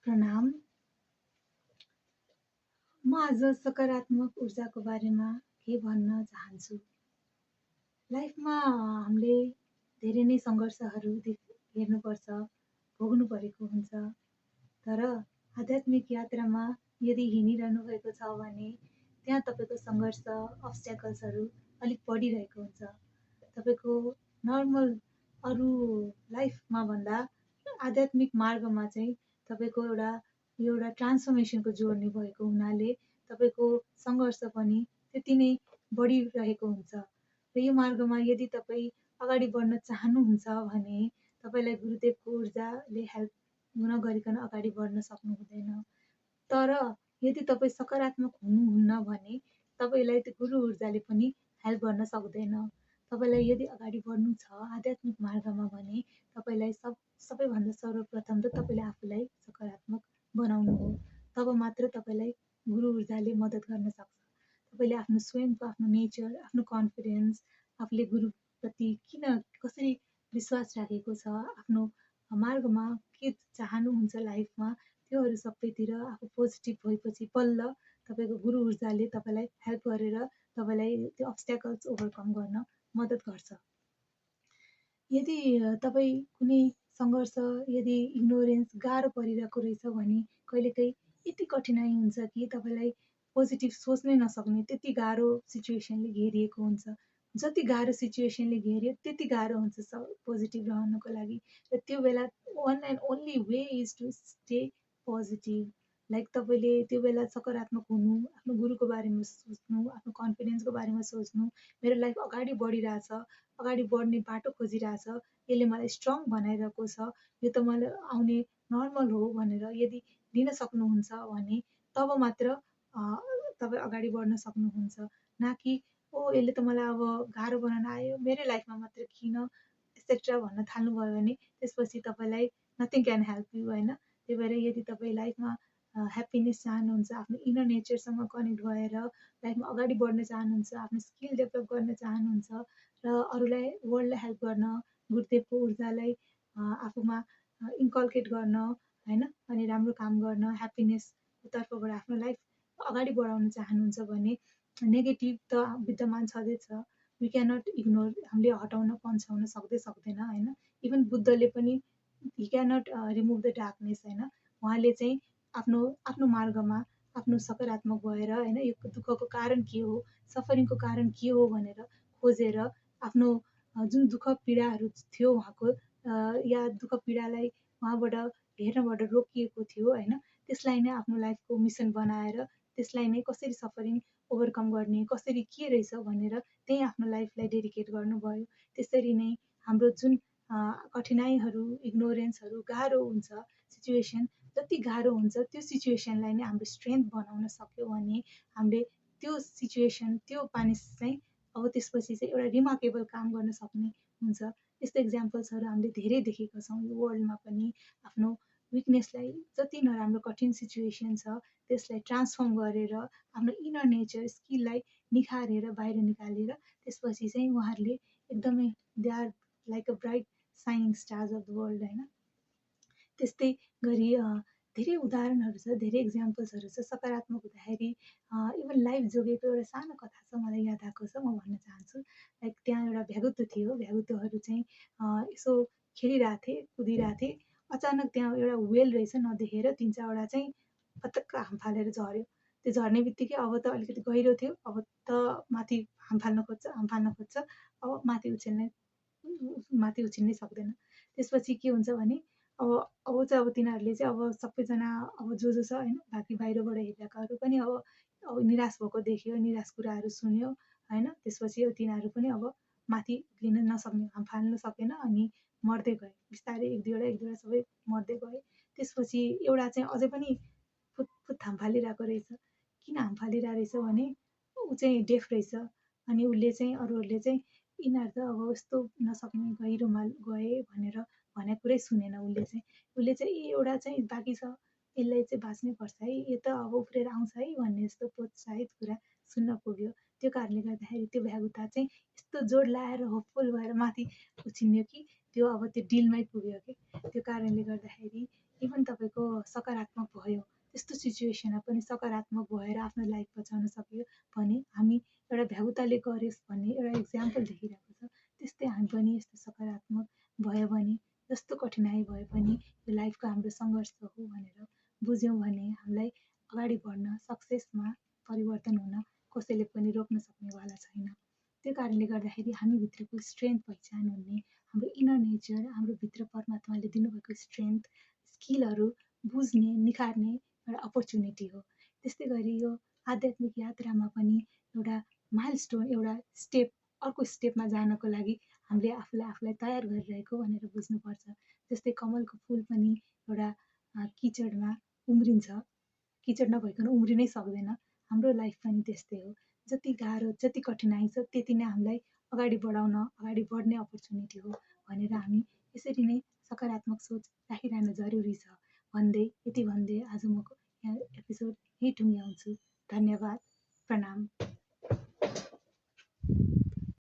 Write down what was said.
प्रणाम। म आज सकारात्मक ऊर्जाको बारेमा के भन्न चाहन्छु। लाइफमा हामीले धेरै नै सङ्घर्षहरू हेर्नुपर्छ, भोग्नु परेको हुन्छ। तर आध्यात्मिक यात्रामा यदि हिँडिरहनु भएको छ भने त्यहाँ तपाईँको सङ्घर्ष, अब्स्ट्याकल्सहरू अलिक बढिरहेको हुन्छ। तपाईँको नर्मल अरू लाइफमा भन्दा आध्यात्मिक मार्गमा चाहिँ तपाईँको एउटा ट्रान्सफर्मेसनको जोर्नी भएको हुनाले तपाईँको सङ्घर्ष पनि त्यति नै बढिरहेको हुन्छ। र यो मार्गमा यदि तपाईँ अगाडि बढ्न चाहनुहुन्छ भने तपाईँलाई गुरुदेवको ऊर्जाले हेल्प नगरिकन अगाडि बढ्न सक्नु हुँदैन। तर यदि तपाईँ सकारात्मक हुनुहुन्न भने तपाईँलाई त्यो गुरु ऊर्जाले पनि हेल्प गर्न सक्दैन। तपाईँलाई यदि अगाडि बढ्नु छ आध्यात्मिक मार्गमा भने तपाईँलाई सबैभन्दा सर्वप्रथम त तपाईँले आफूलाई सकारात्मक बनाउनु हो। तब मात्र तपाईँलाई गुरु ऊर्जाले मद्दत गर्न सक्छ। तपाईँले आफ्नो स्वयंको, आफ्नो नेचर, आफ्नो कन्फिडेन्स, आफूले गुरुप्रति कसरी विश्वास राखेको छ, आफ्नो मार्गमा के चाहनुहुन्छ लाइफमा, त्योहरू सबैतिर आफू पोजिटिभ भएपछि बल्ल तपाईँको गुरु ऊर्जाले तपाईँलाई हेल्प गरेर तपाईँलाई त्यो अब्स्ट्याकल्स ओभरकम गर्न मद्दत गर्छ। यदि तपाईँ कुनै सङ्घर्ष, यदि इग्नोरेन्स गाह्रो परिरहेको रहेछ भने कहिलेकाहीँ यति कठिनाइ हुन्छ कि तपाईँलाई पोजिटिभ सोच्नै नसक्ने त्यति गाह्रो सिचुएसनले घेरिएको हुन्छ। जति गाह्रो सिचुएसनले घेर्यो त्यति गाह्रो हुन्छ पोजिटिभ रहनको लागि। र त्यो बेला one and only way is to stay positive. Like तपाईँले त्यो बेला सकारात्मक हुनु, आफ्नो गुरुको बारेमा सोच्नु, आफ्नो कन्फिडेन्सको बारेमा सोच्नु, मेरो लाइफ अगाडि बढिरहेछ, अगाडि बढ्ने बाटो खोजिरहेछ, यसले मलाई स्ट्रङ बनाइरहेको छ, यो त मलाई आउने नर्मल हो भनेर यदि लिन सक्नुहुन्छ भने तब मात्र तपाईँ अगाडि बढ्न सक्नुहुन्छ। न कि ओ यसले त मलाई अब गाह्रो बनाउन आयो, मेरै लाइफमा मात्र किन एक्सेट्रा भन्न थाल्नुभयो भने त्यसपछि तपाईँलाई नथिङ क्यान हेल्प यु होइन। त्यही भएर यदि तपाईँ लाइफमा ह्याप्पिनेस चाहनुहुन्छ, आफ्नो इनर नेचरसँग कनेक्ट भएर लाइफमा अगाडि बढ्न चाहनुहुन्छ, आफ्नो स्किल डेभलप गर्न चाहनुहुन्छ र अरूलाई, वर्ल्डलाई हेल्प गर्न, गुरुदेवको ऊर्जालाई आफूमा इन्कल्केट गर्न होइन, अनि राम्रो काम गर्न, ह्याप्पिनेसको तर्फबाट आफ्नो लाइफ अगाडि बढाउन चाहनुहुन्छ भने नेगेटिभ त विद्यमान छँदैछ। वी क्यानट इग्नोर, हामीले हटाउन पन्छाउन सक्दैन होइन। इभन बुद्धले पनि ही क्यानट रिमुभ द डार्कनेस होइन। उहाँले चाहिँ आफ्नो आफ्नो मार्गमा आफ्नो सकारात्मक भएर होइन, यो दुःखको कारण के हो, सफरिङको कारण के हो भनेर खोजेर आफ्नो जुन दुःख पीडाहरू थियो उहाँको, या दुःख पीडालाई उहाँबाट हेर्नबाट रोकिएको थियो होइन, त्यसलाई नै आफ्नो लाइफको मिसन बनाएर त्यसलाई नै कसरी सफरिङ ओभरकम गर्ने, कसरी के रहेछ भनेर त्यही आफ्नो लाइफलाई डेडिकेट गर्नुभयो। त्यसरी नै हाम्रो जुन कठिनाइहरू, इग्नोरेन्सहरू गाह्रो हुन्छ सिचुएसन, जति गाह्रो हुन्छ त्यो सिचुएसनलाई नै हाम्रो स्ट्रेन्थ बनाउन सक्यो भने हामीले त्यो सिचुएसन, त्यो पानिस चाहिँ अब त्यसपछि चाहिँ एउटा रिमार्केबल काम गर्न सक्ने हुन्छ। यस्तो इक्जाम्पल्सहरू हामीले धेरै देखेका छौँ यो वर्ल्डमा पनि। आफ्नो विकनेसलाई, जति नराम्रो कठिन सिचुएसन छ त्यसलाई ट्रान्सफर्म गरेर आफ्नो इनर नेचर, स्किललाई निखारेर बाहिर निकालेर त्यसपछि चाहिँ उहाँहरूले एकदमै they are like a bright shining stars of the world होइन। त्यस्तै गरी धेरै उदाहरणहरू छ, धेरै इक्जाम्पल्सहरू छ सकारात्मक हुँदाखेरि। इभन लाइफ जोगेको एउटा सानो कथा छ, मलाई याद आएको छ, म भन्न चाहन्छु। लाइक त्यहाँ एउटा भ्यागुतो थियो, भ्यागुतोहरू चाहिँ यसो खेलिरहेको थिए, कुदिरहेको थिए। अचानक त्यहाँ एउटा वेल रहेछ नदेखेर तिन चारवटा चाहिँ पटक्क हाम फालेर झऱ्यो। त्यो झर्ने बित्तिकै अब त अलिकति गहिरो थियो, अब त माथि हाम फाल्न खोज्छ, अब माथि उछिन्नै सक्दैन। त्यसपछि के हुन्छ भने अब चाहिँ तिनीहरूले चाहिँ अब सबैजना अब जो छ होइन, बाँकी बाहिरबाट हेरेकाहरू पनि अब निराश भएको देख्यो, निराश कुराहरू सुन्यो होइन। त्यसपछि तिनीहरू पनि अब माथि लिन नसक्ने, हाम फाल्न सकेन अनि मर्दै गए। बिस्तारै एक दुईवटा सबै मर्दै गए। त्यसपछि एउटा चाहिँ अझै पनि फुत हाम फालिरहेको रहेछ। किन हाम फालिरहेको रहेछ भने ऊ चाहिँ डेफ रहेछ। अनि उसले चाहिँ अरूहरूले चाहिँ यिनीहरू त अब यस्तो नसक्ने गहिरोमा गए भनेर भनेको कुरै सुनेन। उसले चाहिँ एउटा चाहिँ बाँकी छ, यसलाई चाहिँ बाँच्नै पर्छ है, यो त अब उफ्रेर आउँछ है भन्ने जस्तो प्रोत्साहित कुरा सुन्न पुग्यो। त्यो कारणले गर्दाखेरि त्यो भ्यागुता चाहिँ यस्तो जोड लाएर होपफुल भएर माथि उछिन्यो कि त्यो अब त्यो डिलमै पुग्यो कि। त्यो कारणले गर्दाखेरि इभन तपाईँको सकारात्मक भयो त्यस्तो सिचुएसनमा पनि सकारात्मक भएर आफ्नो लाइफ बचाउन सक्यो भने हामी एउटा भ्यागुताले गरोस् भन्ने एउटा इक्जाम्पल देखिरहेको छ। त्यस्तै हामी पनि यस्तो सकारात्मक भयो भने जस्तो कठिनाइ भए पनि यो लाइफको हाम्रो सङ्घर्ष हो भनेर बुझ्यौँ भने हामीलाई अगाडि बढ्न सक्सेसमा परिवर्तन हुन कसैले पनि रोक्न सक्नेवाला छैन। त्यो कारणले गर्दाखेरि हामीभित्रको स्ट्रेन्थ पहिचान हुने हाम्रो इनर नेचर हाम्रो भित्र परमात्माले दिनुभएको स्ट्रेन्थ स्किलहरू बुझ्ने निखार्ने एउटा अपर्च्युनिटी हो। त्यस्तै गरी यो आध्यात्मिक यात्रामा पनि एउटा माइलस्टोन एउटा स्टेप अर्को स्टेपमा जानको लागि हामीले आफूलाई तयार गरिरहेको भनेर बुझ्नुपर्छ। जस्तै कमलको फुल पनि एउटा किचडमा उम्रिन्छ, किचड नभइकन उम्रिनै सक्दैन। हाम्रो लाइफ पनि त्यस्तै हो। जति गाह्रो जति कठिनाइ छ त्यति नै हामीलाई अगाडि बढाउन अगाडि बढ्ने अपर्च्युनिटी हो भनेर हामी यसरी नै सकारात्मक सोच राखिरहनु जरुरी छ भन्दै यति भन्दै आज म यहाँ एपिसोड यहीँ टुङ्ग्याउँछु। धन्यवाद, प्रणाम।